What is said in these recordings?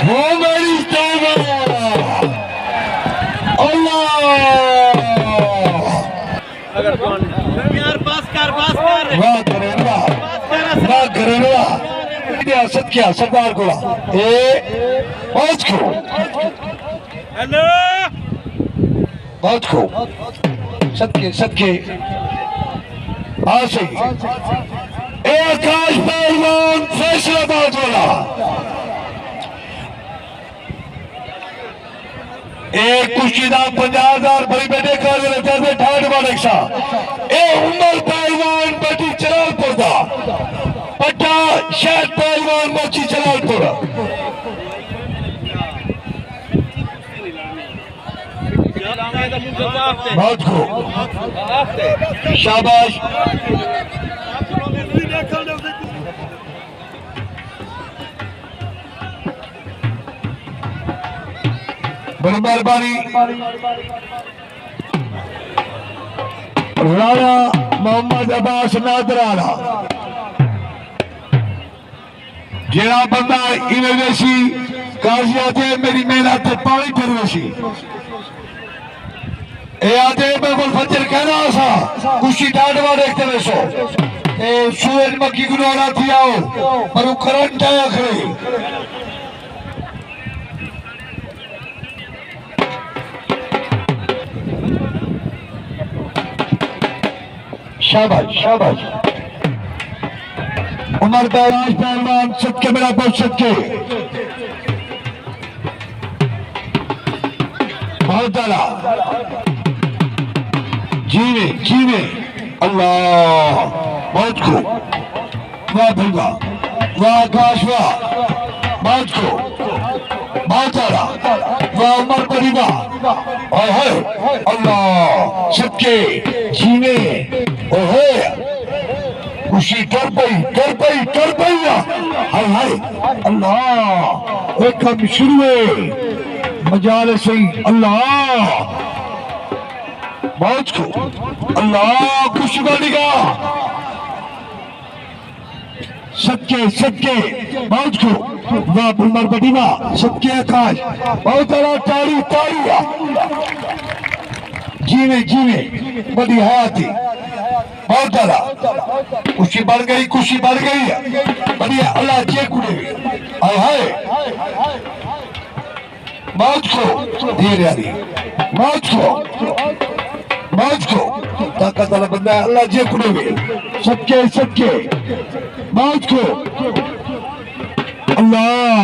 वो मेरी तौबा अल्लाह। यार पास कर वाह करेगा वाह करेगा रियासत क्या सरदार को बहुत खूब हेलो बहुत खूब सदके सदके हाँ सही आकाश पहलवान फैसलाबाद वाला एक कुश्तीदा 50,000 भरी बेटे कर ठाठ बालेक्सा उमर पहलवान बटी चलालपुर दा पट्टा शहर पहलवान मोची चलालपुर बहुत खूब शाबाश बड़ी मेहरबानी राणा मोहम्मद अब्बास नादराना जेड़ा बंदा इन्हें वेसी काजियात मेरी मेहनत पानी फिर वेसी आते मैं फजर कहना सा कुशी डांडवा देखते वैसो सूरज मक्की गुनारा थी आओ पर वो करंट आया खड़े शाबाश शाबाश उमर पहलवान सदके मेरा बहुत सदके बहुत आला जीवे अल्लाह बहुत खूब वाह भैया वाह आकाश वाह बहुत खूब बहुत आला वाह उमर परिवा ओहे अल्लाह सदके जीवे ओहे खुशी कर पई हाय हाय अल्लाह एक काम शुरू है मजाल सही अल्लाह बहुत खूब अल्लाह खुशी बढ़ेगा सबके बहुत खूब वाह उमर बटीवा सबके आकाश बहुत बड़ा ताड़ी जीवे बड़ी हयाती बहुत ज्यादा खुशी बढ़ गई बढ़िया अल्लाह जे कुड़े हाय हाय बहुत खूब धीरे यारी बहुत खूब ताकत वाला बंदा अल्लाह जे कुड़े सबके बहुत खूब अल्लाह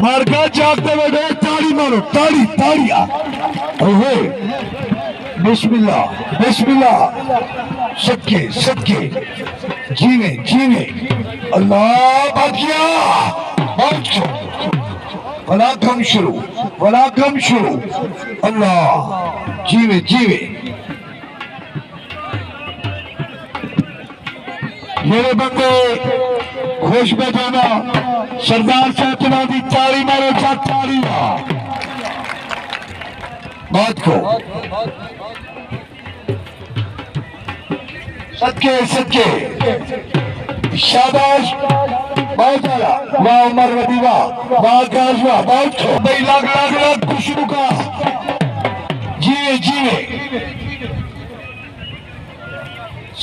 मार्का चाहते बैठे ताड़ी मारो ताड़िया ओहे बिस्मिल्लाह सबके जीवे अल्लाह बाकिया बहुत खूब वला कम शुरू अल्लाह जीवे मेरे बंदे खुश बैठाना सरदार साहब चला दी ताड़ी मारो ताड़ी बहुत खूब सदके शाबाश बहुत आला वाह उमर वदीवा वाह आकाश वाह बहुत खूब भाई लाख खुशबू का जीवे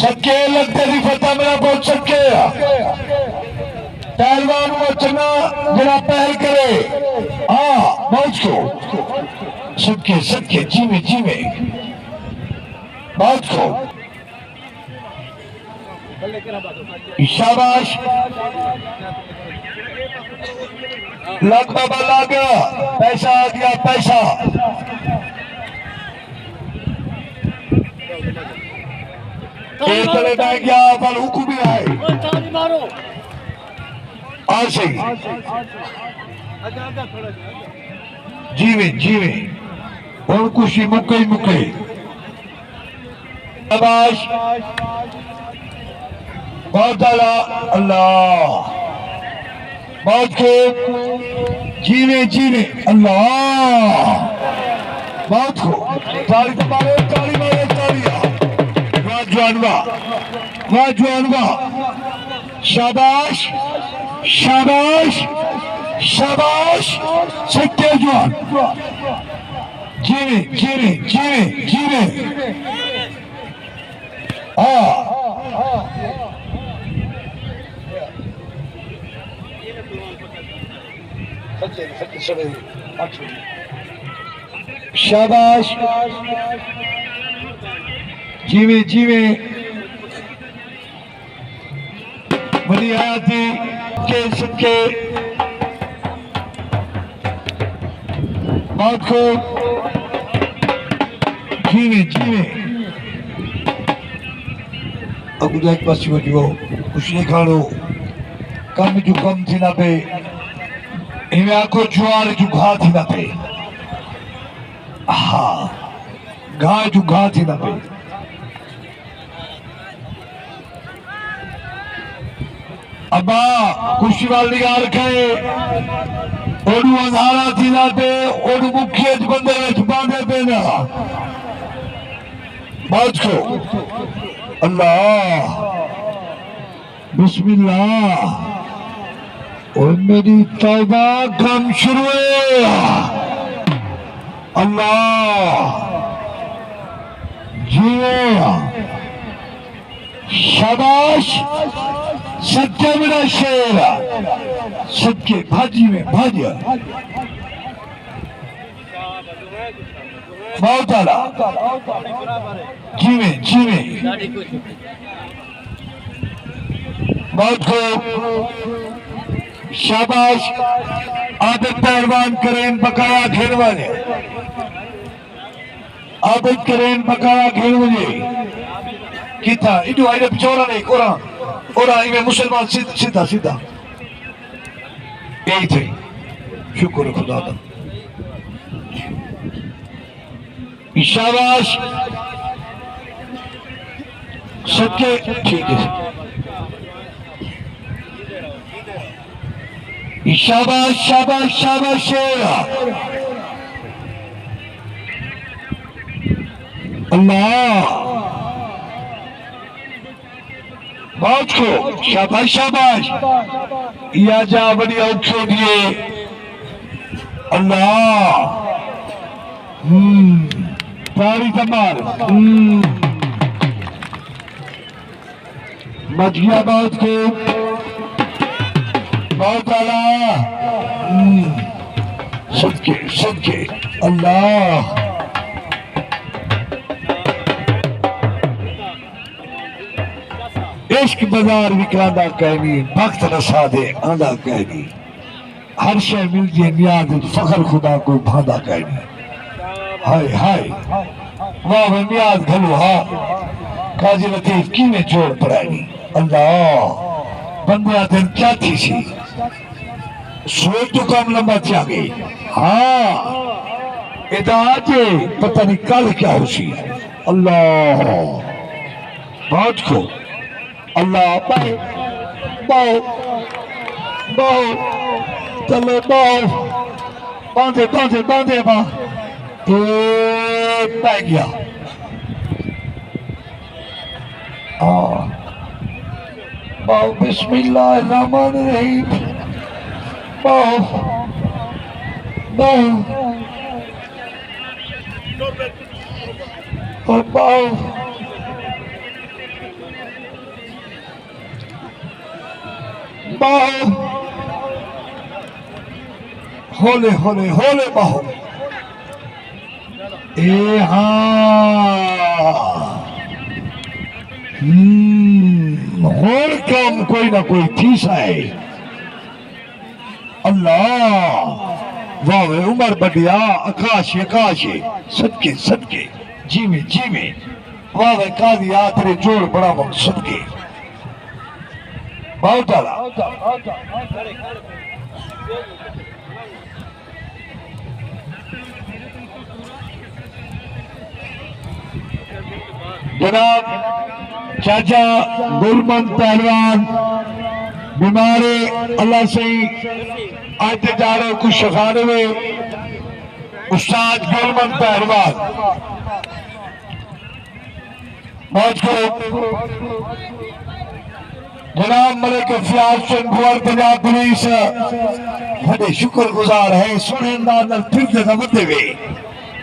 सदके लगते भी फतेह मेरा बहुत सदके पहलवान चना जरा पहल करे हाँ बहुत खूब सदके जीवे बहुत खूब शाबाश लग बाबा लग पैसा आ गया पैसा चले बैठ गया पर हुक्म भी आए आज सही जीवे और खुशी मुके शाबाश बहुत आला अल्लाह बहुत खूब जीवे अल्लाह बहुत खूब ताली वाह जवानवा शाबाश शाबाश सत्य जवान जीवे जीवे जीवे जीवे शाबाश जीवे जीवे बड़ी आती के सदके बात को जीवे जीवे अब एक पास वजो कुछ नहीं खानो कम जो कम थी ना पे इन्हें आको जुआर जो घा थी ना पे हाँ घा जो घा थी ना पे अबा कुछ वाली गाल खाए ओडू अंधारा थी ना पे ओडू मुख्य बंदे में बांधे पे ना बात को अल्लाह बिस्मिल्लाह और मेरी तौबा काम शुरू है अल्लाह जियो शाबाश सत्य मेरा शेर सत्य भाजी में भाजिया बहुत आला जीवे जीवे बहुत को शाबाश आदत पहलवान करें बकाया खेल वाले आदत करें बकाया खेल वाले कितना इधर आइए बिचौरा नहीं कोरा और आइए मुसलमान सीधा सीधा यही थे शुक्र खुदा का शाबाश सबके ठीक है शाबाश शाबाश शाबाश शेरा अल्लाह बहुत को शाबाश शाबाश या जा बड़ी औखो दिए अल्लाह तारी कमाल बच गया बहुत को बहुत आला सदके सदके अल्लाह इश्क बाजार विकरांदा कहनी वक्त रसा दे आंदा कहनी हर शय मिल जे नियाज फखर खुदा को भांदा कहनी हाय हाय वाह नियाज घलो हा काजी लतीफ की में जोड़ पड़ानी अल्लाह बंदा दिन क्या थी सी सोच तो कम लंबा थी गई हाँ इधर आज पता नहीं कल क्या हो सी अल्लाह बहुत को अल्लाह बाओ बाओ बाओ चलो बाओ बांधे बांधे बांधे बा पै गया बाओ बिस्मिल्लाहिर्रहमानिर्रहीम बाओ बाओ और बाओ बाहो होले होले होले बाहो ए हाँ और काम कोई ना कोई थी साए अल्लाह वाह उमर बढ़िया आकाश आकाश सदके सदके जीवे जीवे वाह कादी आखिरी जोड़ बड़ा वक्त सदके बहुत आला जनाब चाचा गुलमंद पहलवान बीमारे अल्लाह से आते जा रहे कुछ शखाने में उस्ताद गुलमंद पहलवान बहुत को जनाब मलिक फयाज सिंह भुवर पंजाब पुलिस बड़े शुक्रगुजार है। सोने अंदाज नाल फिरदे दा वधे वे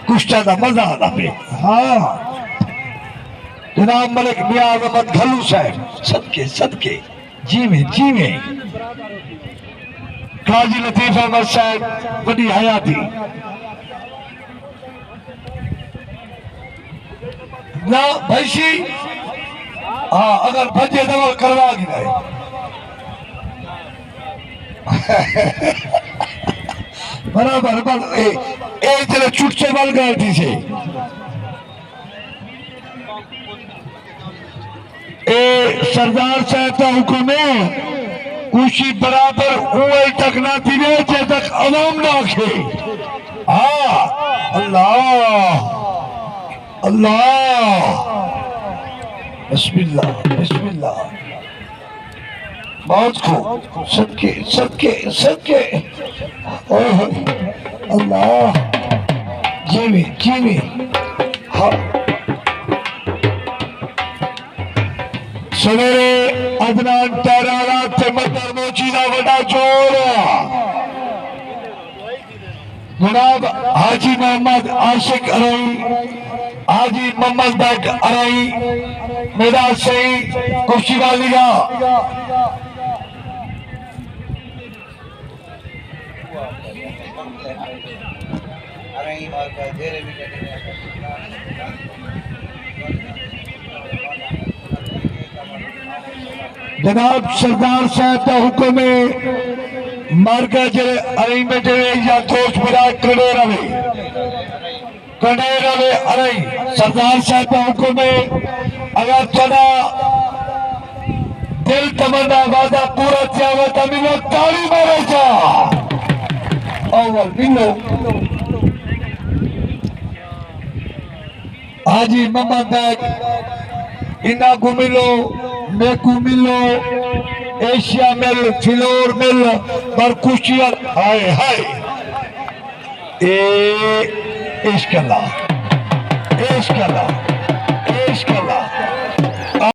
कुश्ता दा मजा आदा पे। हाँ जनाब मलिक नियाज अहमद घल्लू साहब सदके सदके जीवे जीवे। काजी लतीफ अहमद साहब बड़ी हयाती ना भैसी। हाँ अगर भजे दवा करवा गिराए बराबर बराबर ए जरा चुट से बल गलती से ए सरदार साहब का हुक्म है उसी बराबर उंगल तक ना दिने जब तक अवाम ना खे। हाँ अल्लाह अल्लाह बिस्मिल्लाह बिस्मिल्लाह मौत को सदके सदके सदके ओह अल्लाह जीवी जीवी। हाँ सवेरे अदनान तैराना ते मदर मोची दा वड़ा चोर जनाब हाजी मोहम्मद आशिक अरई हाजी मोहम्मद बैग अरई मेरा सही कुर्सी वाली का जनाब सरदार साहब का हुक्म है मार्गा जरे अरई में जरे या दोस्त मेरा कड़े रवे अरई सरदार साहब का हुक्म है अगर थोड़ा दिल तमन्ना वादा पूरा किया तो मिलो ताली मारे जा अव्वल मिलो हाजी मोहम्मद बैग इना को मिलो मेकू मिलो एशिया मिल फिलोर मिल पर कुशियर हाय हाय इश्क अल्लाह इश्क अल्लाह।